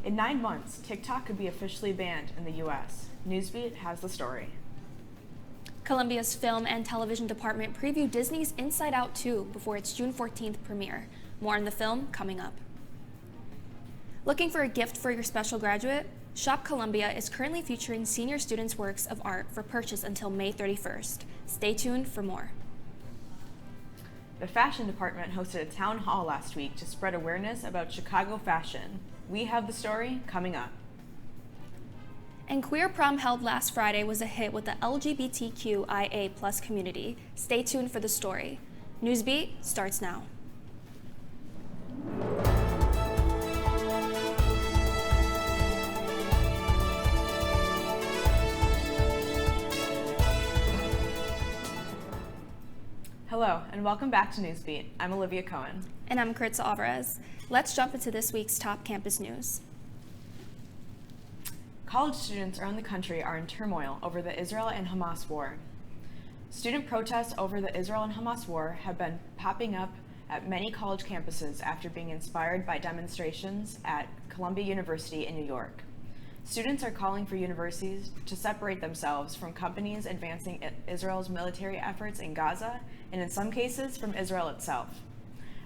In 9 months, TikTok could be officially banned in the US. Newsbeat has the story. Columbia's Film and Television Department previewed Disney's Inside Out 2 before its June 14th premiere. More on the film coming up. Looking for a gift for your special graduate? Shop Columbia is currently featuring senior students' works of art for purchase until May 31st. Stay tuned for more. The fashion department hosted a town hall last week to spread awareness about Chicago fashion. We have the story coming up. And Queer Prom held last Friday was a hit with the LGBTQIA+ community. Stay tuned for the story. Newsbeat starts now. Hello, and welcome back to Newsbeat. I'm Olivia Cohen. And I'm Kritza Alvarez. Let's jump into this week's top campus news. College students around the country are in turmoil over the Israel and Hamas war. Student protests over the Israel and Hamas war have been popping up at many college campuses after being inspired by demonstrations at Columbia University in New York. Students are calling for universities to separate themselves from companies advancing Israel's military efforts in Gaza, and in some cases, from Israel itself.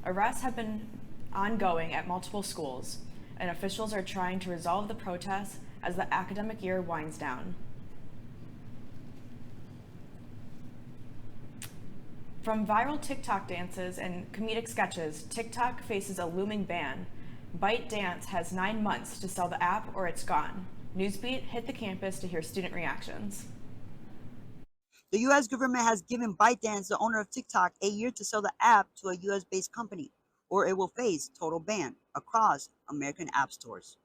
Arrests have been ongoing at multiple schools, and officials are trying to resolve the protests as the academic year winds down. From viral TikTok dances and comedic sketches, TikTok faces a looming ban. ByteDance has 9 months to sell the app or it's gone. Newsbeat hit the campus to hear student reactions. The U.S. government has given ByteDance, the owner of TikTok, a year to sell the app to a U.S.-based company, or it will face total ban across American app stores.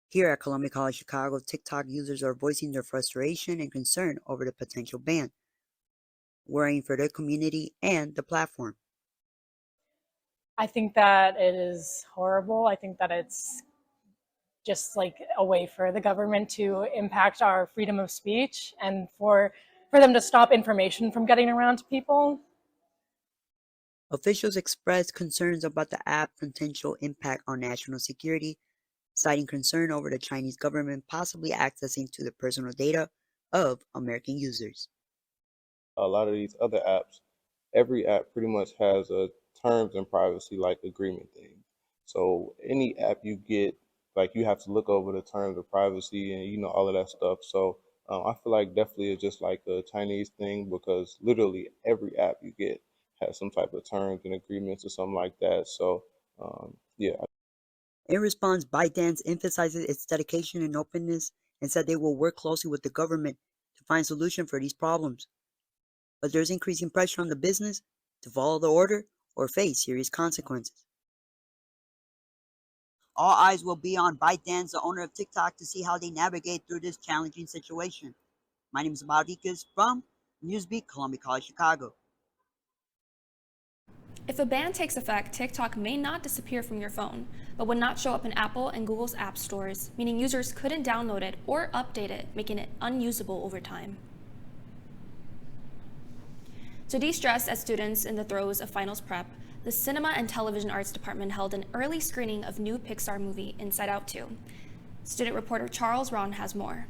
Here at Columbia College Chicago, TikTok users are voicing their frustration and concern over the potential ban, worrying for their community and the platform. I think that it is horrible. I think that it's just like a way for the government to impact our freedom of speech and for them to stop information from getting around to people. Officials expressed concerns about the app's potential impact on national security, citing concern over the Chinese government possibly accessing to the personal data of American users. A lot of these other apps, every app pretty much has a terms and privacy like agreement thing. So any app you get, like you have to look over the terms of privacy and all of that stuff. So I feel like definitely it's just like a Chinese thing, because literally every app you get has some type of terms and agreements or something like that. So yeah. In response, ByteDance emphasizes its dedication and openness and said they will work closely with the government to find solution for these problems. But there's increasing pressure on the business to follow the order or face serious consequences. All eyes will be on ByteDance, the owner of TikTok, to see how they navigate through this challenging situation. My name is Maudikas from Newsbeat, Columbia College Chicago. If a ban takes effect, TikTok may not disappear from your phone, but would not show up in Apple and Google's app stores, meaning users couldn't download it or update it, making it unusable over time. To de-stress as students in the throes of finals prep, the Cinema and Television Arts Department held an early screening of new Pixar movie Inside Out 2. Student reporter Charles Ron has more.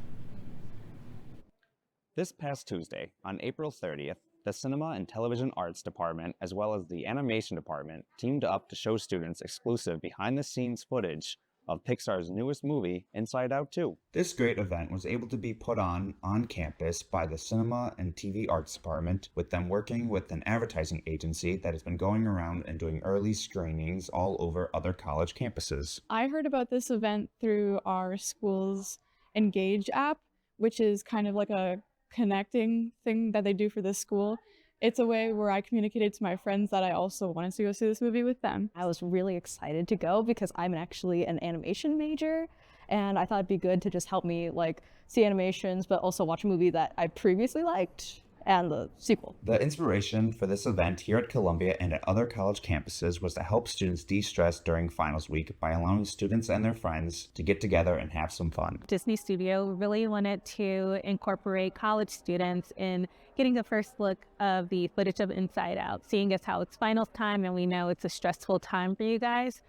This past Tuesday, on April 30th, the Cinema and Television Arts Department, as well as the Animation Department, teamed up to show students exclusive behind-the-scenes footage of Pixar's newest movie, Inside Out 2. This great event was able to be put on campus by the Cinema and TV Arts Department, with them working with an advertising agency that has been going around and doing early screenings all over other college campuses. I heard about this event through our school's Engage app, which is kind of like a connecting thing that they do for this school. It's a way where I communicated to my friends that I also wanted to go see this movie with them. I was really excited to go because I'm actually an animation major, and I thought it'd be good to just help me see animations, but also watch a movie that I previously liked and the sequel. The inspiration for this event here at Columbia and at other college campuses was to help students de-stress during finals week by allowing students and their friends to get together and have some fun. Disney Studio really wanted to incorporate college students in getting the first look of the footage of Inside Out, seeing as how it's finals time and we know it's a stressful time for you guys.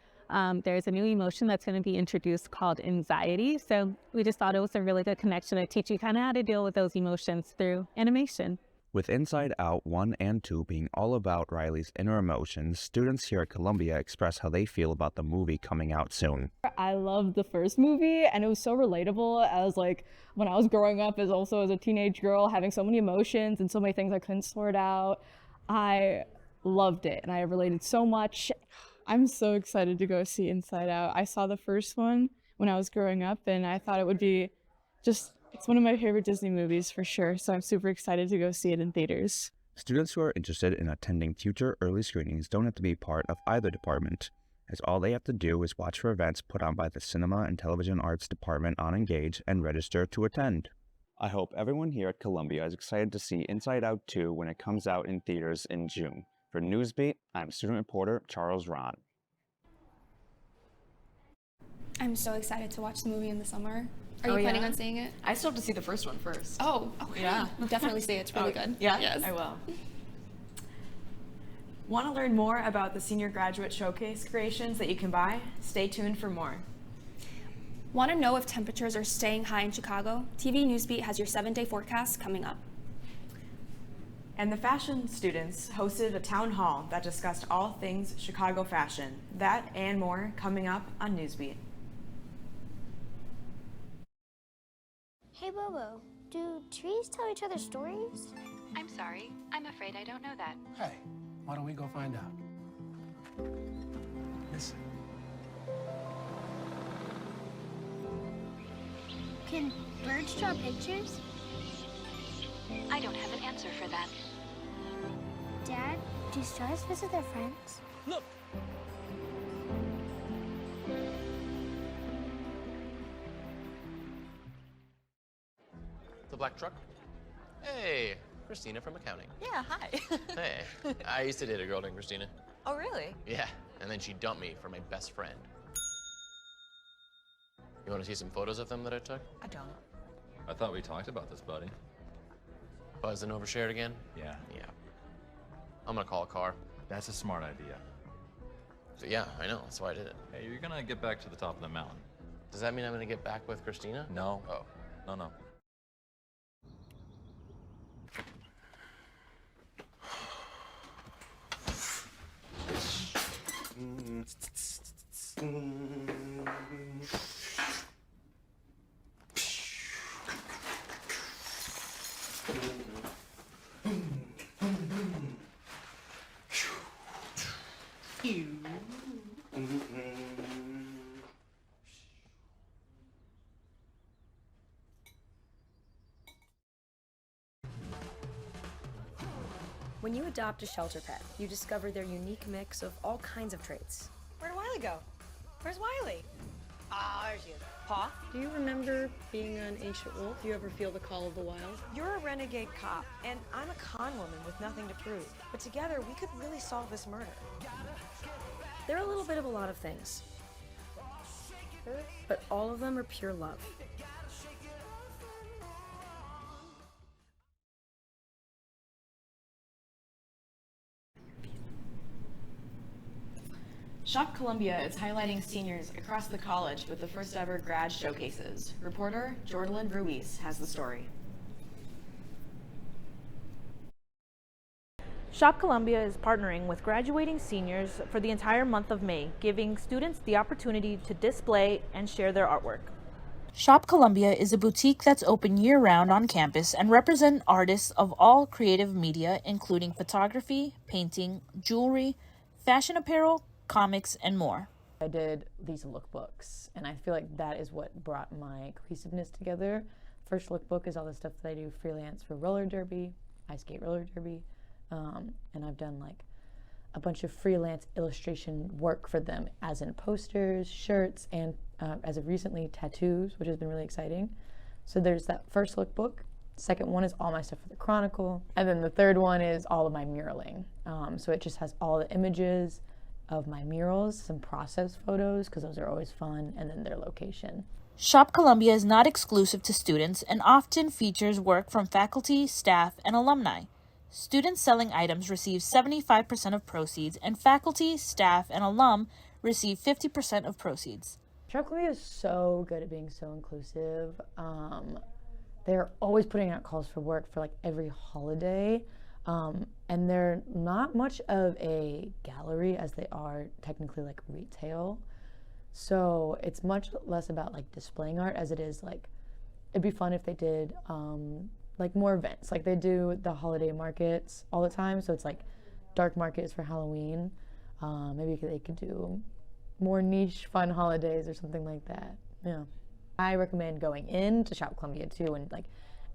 there's a new emotion that's going to be introduced called anxiety. So we just thought it was a really good connection to teach you kind of how to deal with those emotions through animation. With Inside Out 1 and 2 being all about Riley's inner emotions, students here at Columbia express how they feel about the movie coming out soon. I loved the first movie, and it was so relatable as like when I was growing up as a teenage girl, having so many emotions and so many things I couldn't sort out. I loved it, and I related so much. I'm so excited to go see Inside Out. I saw the first one when I was growing up, and I thought it would be it's one of my favorite Disney movies for sure, so I'm super excited to go see it in theaters. Students who are interested in attending future early screenings don't have to be part of either department, as all they have to do is watch for events put on by the Cinema and Television Arts Department on Engage and register to attend. I hope everyone here at Columbia is excited to see Inside Out 2 when it comes out in theaters in June. For Newsbeat, I'm student reporter Charles Ron. I'm so excited to watch the movie in the summer. Are you planning on seeing it? I still have to see the first one first. Oh, okay. Yeah. Definitely see it. It's really good. Yeah? Yes. I will. Want to learn more about the Senior Graduate Showcase creations that you can buy? Stay tuned for more. Want to know if temperatures are staying high in Chicago? TV Newsbeat has your 7-day forecast coming up. And the fashion students hosted a town hall that discussed all things Chicago fashion. That and more coming up on Newsbeat. Hey Bobo, do trees tell each other stories? I'm sorry. I'm afraid I don't know that. Hey, why don't we go find out? Listen. Can birds draw pictures? I don't have an answer for that. Dad, do stars visit their friends? Look! The black truck? Hey, Christina from accounting. Yeah, hi. Hey, I used to date a girl named Christina. Oh, really? Yeah, and then she dumped me for my best friend. You want to see some photos of them that I took? I don't. I thought we talked about this, buddy. Buzzed and overshared again? Yeah. Yeah. I'm gonna call a car. That's a smart idea. So yeah, I know, that's why I did it. Hey, you're gonna get back to the top of the mountain. Does that mean I'm gonna get back with Christina? No. Oh. No. When you adopt a shelter pet, you discover their unique mix of all kinds of traits. Where'd Wiley go? Where's Wiley? Ah, there she is. Paw? Do you remember being an ancient wolf? Do you ever feel the call of the wild? You're a renegade cop, and I'm a con woman with nothing to prove. But together, we could really solve this murder. They're a little bit of a lot of things. But all of them are pure love. Shop Columbia is highlighting seniors across the college with the first ever grad showcases. Reporter Jordan Ruiz has the story. Shop Columbia is partnering with graduating seniors for the entire month of May, giving students the opportunity to display and share their artwork. Shop Columbia is a boutique that's open year-round on campus and represent artists of all creative media, including photography, painting, jewelry, fashion apparel, comics, and more. I did these lookbooks, and I feel like that is what brought my cohesiveness together. First lookbook is all the stuff that I do freelance for roller derby, ice skate roller derby, and I've done like a bunch of freelance illustration work for them, as in posters, shirts, and as of recently, tattoos, which has been really exciting. So there's that first lookbook. Second one is all my stuff for the Chronicle, and then the third one is all of my muraling. So it just has all the images of my murals, some process photos, because those are always fun, and then their location. Shop Columbia is not exclusive to students and often features work from faculty, staff, and alumni. Students selling items receive 75% of proceeds, and faculty, staff, and alum receive 50% of proceeds. Shop Columbia is so good at being so inclusive. They're always putting out calls for work for like every holiday. And they're not much of a gallery as they are technically like retail. So it's much less about like displaying art as it is like, it'd be fun if they did like more events. Like they do the holiday markets all the time. So it's like dark markets for Halloween. Maybe they could do more niche fun holidays or something like that. Yeah. I recommend going in to Shop Columbia too and like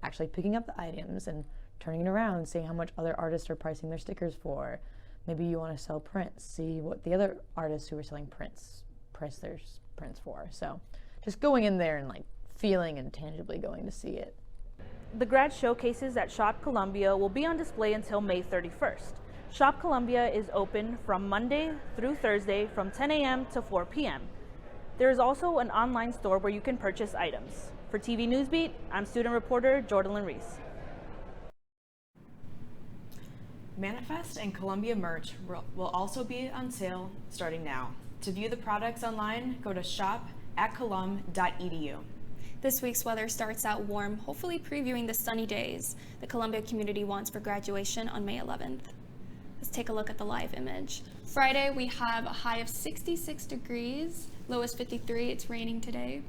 actually picking up the items and turning it around, seeing how much other artists are pricing their stickers for. Maybe you want to sell prints, see what the other artists who are selling prints price their prints for. So just going in there and like feeling and tangibly going to see it. The grad showcases at Shop Columbia will be on display until May 31st. Shop Columbia is open from Monday through Thursday from 10 a.m. to 4 p.m. There is also an online store where you can purchase items. For TV Newsbeat, I'm student reporter Jordan Reese. Manifest and Columbia merch will also be on sale starting now. To view the products online, go to shop@colum.edu. This week's weather starts out warm, hopefully previewing the sunny days the Columbia community wants for graduation on May 11th. Let's take a look at the live image. Friday, we have a high of 66 degrees, low is 53, it's raining today.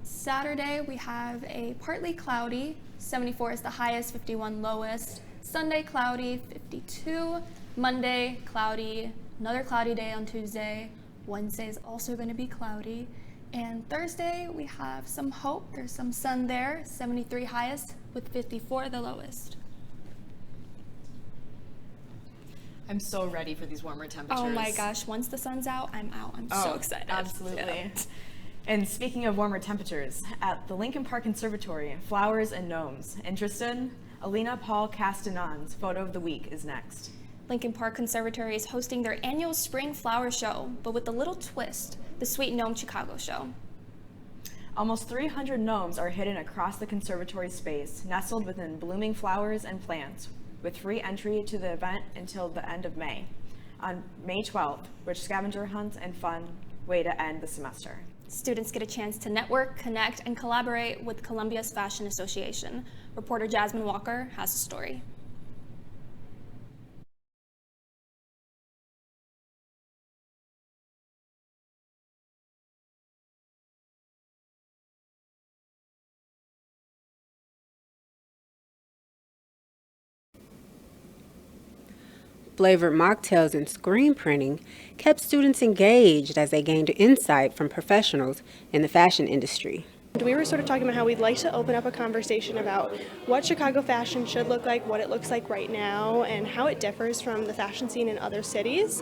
Saturday, we have a partly cloudy, 74 is the highest, 51 lowest. Sunday, cloudy, 52. Monday, cloudy, another cloudy day on Tuesday. Wednesday is also going to be cloudy. And Thursday, we have some hope. There's some sun there, 73 highest with 54 the lowest. I'm so ready for these warmer temperatures. Oh my gosh, once the sun's out. I'm so excited. Absolutely. Yeah. And speaking of warmer temperatures, at the Lincoln Park Conservatory, flowers and gnomes. Interested? Alina Paul Castanon's photo of the week is next. Lincoln Park Conservatory is hosting their annual spring flower show, but with a little twist, the Sweet Gnome Chicago show. Almost 300 gnomes are hidden across the conservatory space, nestled within blooming flowers and plants, with free entry to the event until the end of May. On May 12th, which scavenger hunts and fun way to end the semester. Students get a chance to network, connect, and collaborate with Columbia's Fashion Association. Reporter Jasmine Walker has the story. Flavored mocktails and screen printing kept students engaged as they gained insight from professionals in the fashion industry. We were sort of talking about how we'd like to open up a conversation about what Chicago fashion should look like, what it looks like right now, and how it differs from the fashion scene in other cities.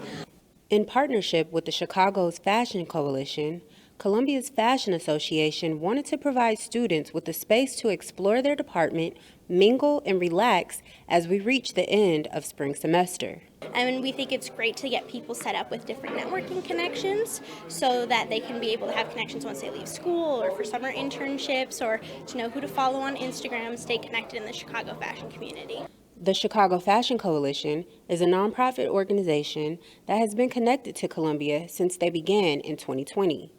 In partnership with the Chicago's Fashion Coalition, Columbia's Fashion Association wanted to provide students with a space to explore their department, mingle, and relax as we reach the end of spring semester. And we think it's great to get people set up with different networking connections so that they can be able to have connections once they leave school or for summer internships or to know who to follow on Instagram, stay connected in the Chicago fashion community. The Chicago Fashion Coalition is a nonprofit organization that has been connected to Columbia since they began in 2020.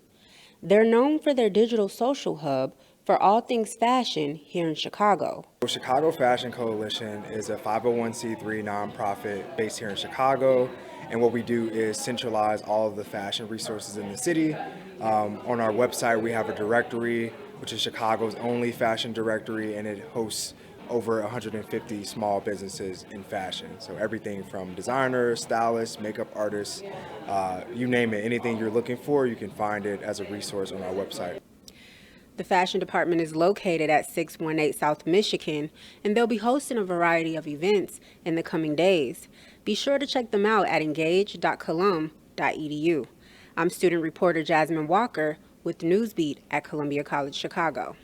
They're known for their digital social hub for all things fashion here in Chicago. The Chicago Fashion Coalition is a 501c3 nonprofit based here in Chicago, and what we do is centralize all of the fashion resources in the city. On our website, we have a directory, which is Chicago's only fashion directory, and it hosts over 150 small businesses in fashion. So everything from designers, stylists, makeup artists, you name it, anything you're looking for, you can find it as a resource on our website. The fashion department is located at 618 South Michigan, and they'll be hosting a variety of events in the coming days. Be sure to check them out at engage.colum.edu. I'm student reporter Jasmine Walker with Newsbeat at Columbia College Chicago.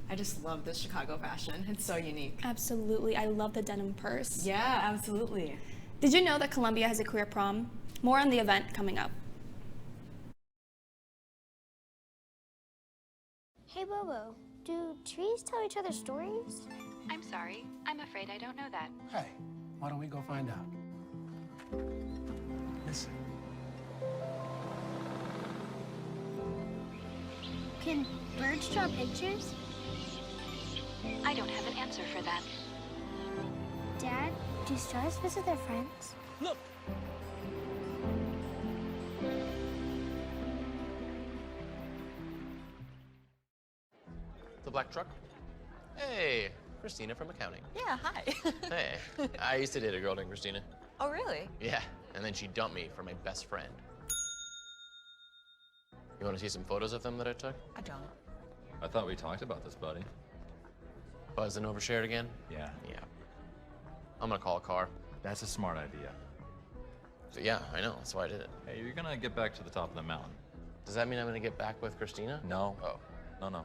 I just love this Chicago fashion. It's so unique. Absolutely. I love the denim purse. Yeah, absolutely. Did you know that Columbia has a queer prom? More on the event coming up. Hey Bobo, do trees tell each other stories? I'm sorry. I'm afraid I don't know that. Hey, why don't we go find out? Listen. Can birds draw pictures? I don't have an answer for that. Dad, do stars visit their friends? Look! The black truck? Hey, Christina from accounting. Yeah, hi. Hey, I used to date a girl named Christina. Oh, really? Yeah, and then she dumped me for my best friend. You want to see some photos of them that I took? I don't. I thought we talked about this, buddy. Buzz and overshared again? Yeah. Yeah. I'm gonna call a car. That's a smart idea. So, yeah, I know. That's why I did it. Hey, you're gonna get back to the top of the mountain. Does that mean I'm gonna get back with Christina? No. Oh. No.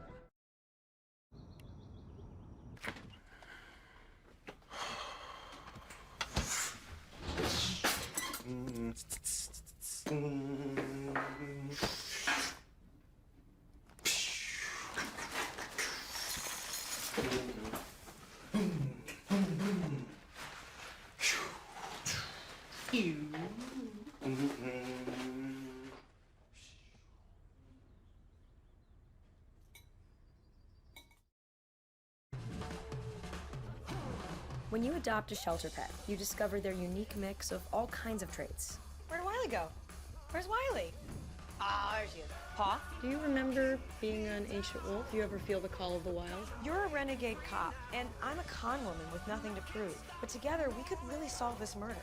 When you adopt a shelter pet, you discover their unique mix of all kinds of traits. Where'd Wiley go? Where's Wiley? Ah, there she is. Paw? Do you remember being an ancient wolf? Do you ever feel the call of the wild? You're a renegade cop, and I'm a con woman with nothing to prove. But together, we could really solve this murder.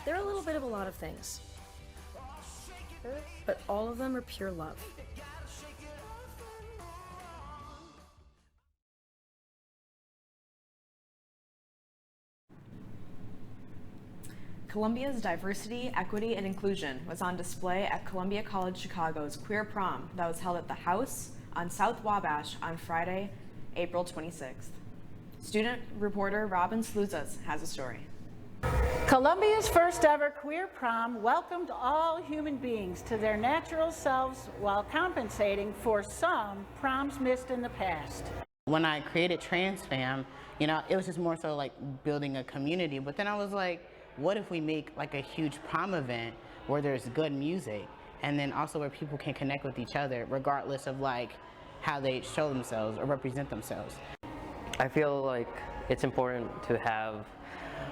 They're a little bit of a lot of things, but all of them are pure love. Columbia's diversity, equity, and inclusion was on display at Columbia College Chicago's Queer Prom that was held at the House on South Wabash on Friday, April 26th. Student reporter Robin Sluzas has a story. Columbia's first ever queer prom welcomed all human beings to their natural selves while compensating for some proms missed in the past. When I created TransFam, you know, it was just more so like building a community, but then I was like, what if we make like a huge prom event where there's good music and then also where people can connect with each other regardless of like how they show themselves or represent themselves. I feel like it's important to have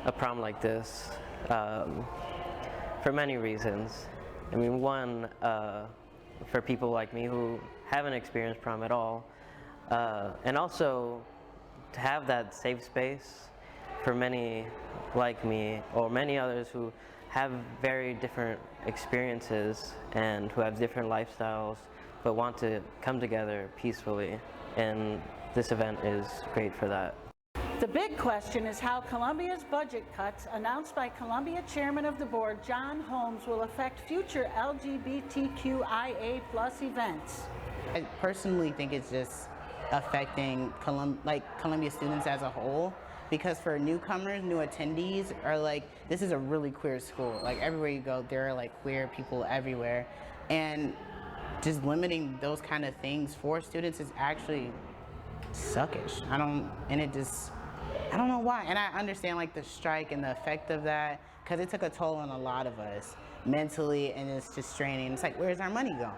a prom like this for many reasons. I mean, one, for people like me who haven't experienced prom at all, and also to have that safe space for many like me or many others who have very different experiences and who have different lifestyles but want to come together peacefully, and this event is great for that. The big question is how Columbia's budget cuts, announced by Columbia Chairman of the Board John Holmes, will affect future LGBTQIA+ events. I personally think it's just affecting Columbia students as a whole, because for newcomers, new attendees are like, this is a really queer school. Like everywhere you go, there are like queer people everywhere. And just limiting those kind of things for students is actually suckish. I don't know why. And I understand like the strike and the effect of that, because it took a toll on a lot of us mentally, and it's just straining. It's like, where's our money going?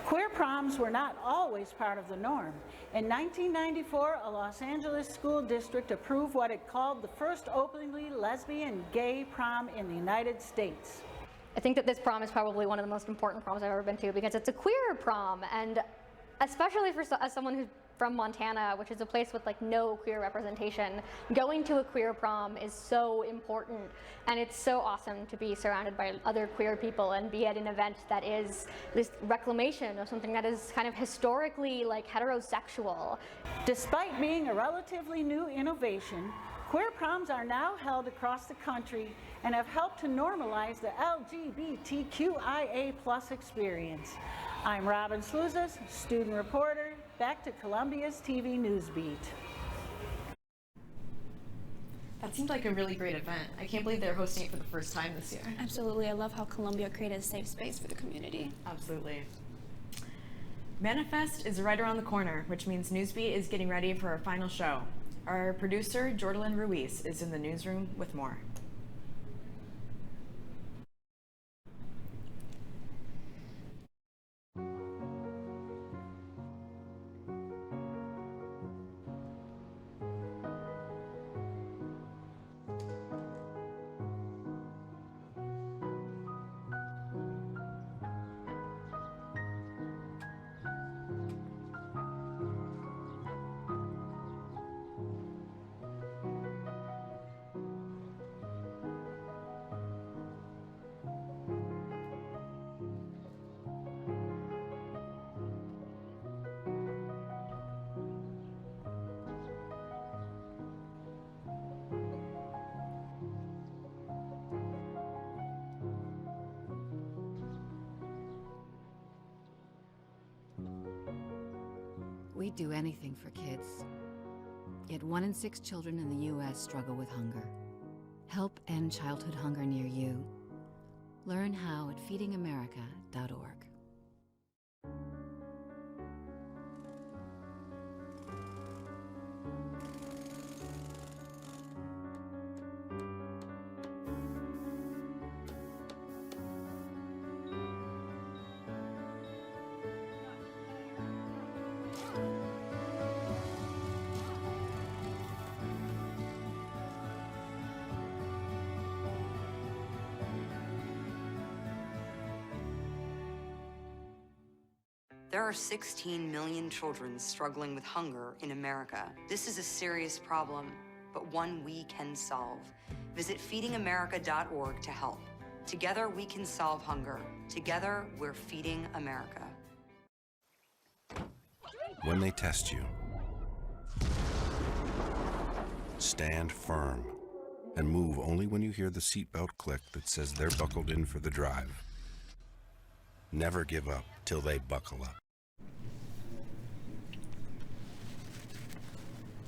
Queer proms were not always part of the norm. In 1994, a Los Angeles school district approved what it called the first openly lesbian gay prom in the United States. I think that this prom is probably one of the most important proms I've ever been to, because it's a queer prom, and especially as someone who's from Montana, which is a place with like no queer representation, going to a queer prom is so important, and it's so awesome to be surrounded by other queer people and be at an event that is this reclamation of something that is kind of historically like heterosexual. Despite being a relatively new innovation, queer proms are now held across the country and have helped to normalize the LGBTQIA+ experience. I'm Robin Sluzas, student reporter. Back to Columbia's TV News Beat. That seemed like a really great event. I can't believe they're hosting it for the first time this year. Absolutely. I love how Columbia created a safe space for the community. Absolutely. Manifest is right around the corner, which means Newsbeat is getting ready for our final show. Our producer, Jordan Ruiz, is in the newsroom with more. We'd do anything for kids. Yet 1 in 6 children in the U.S. struggle with hunger. Help end childhood hunger near you. Learn how at feedingamerica.org. There are 16 million children struggling with hunger in America. This is a serious problem, but one we can solve. Visit feedingamerica.org to help. Together we can solve hunger. Together we're feeding America. When they test you, stand firm and move only when you hear the seatbelt click that says they're buckled in for the drive. Never give up till they buckle up.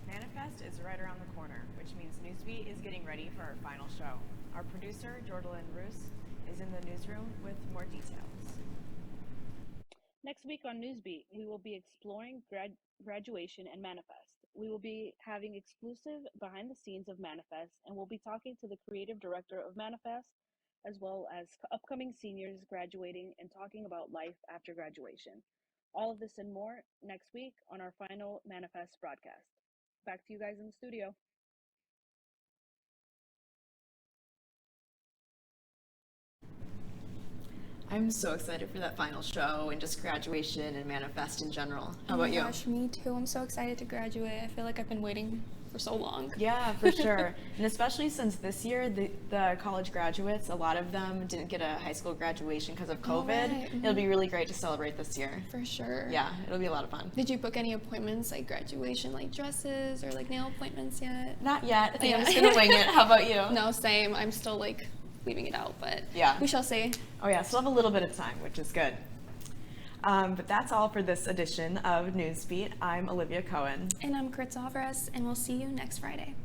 Manifest is right around the corner, which means Newsbeat is getting ready for our final show. Our producer, Jordan Roos, is in the newsroom with more details. Next week on Newsbeat, we will be exploring graduation and Manifest. We will be having exclusive behind the scenes of Manifest, and we'll be talking to the creative director of Manifest, as well as upcoming seniors graduating and talking about life after graduation. All of this and more next week on our final Manifest broadcast. Back to you guys in the studio. I'm so excited for that final show and just graduation and Manifest in general. How about you? Oh my gosh, me too. I'm so excited to graduate. I feel like I've been waiting for so long. Yeah, for sure. And especially since this year, the college graduates, a lot of them didn't get a high school graduation because of COVID. Right. It'll be really great to celebrate this year. For sure. Yeah, it'll be a lot of fun. Did you book any appointments, like graduation, like dresses or like nail appointments yet? Not yet. I think I'm just gonna wing it. How about you? No, same. I'm still like leaving it out, but yeah, we shall see. Oh yeah, still have a little bit of time, which is good. But that's all for this edition of Newsbeat. I'm Olivia Cohen. And I'm Kritz Alvarez, and we'll see you next Friday.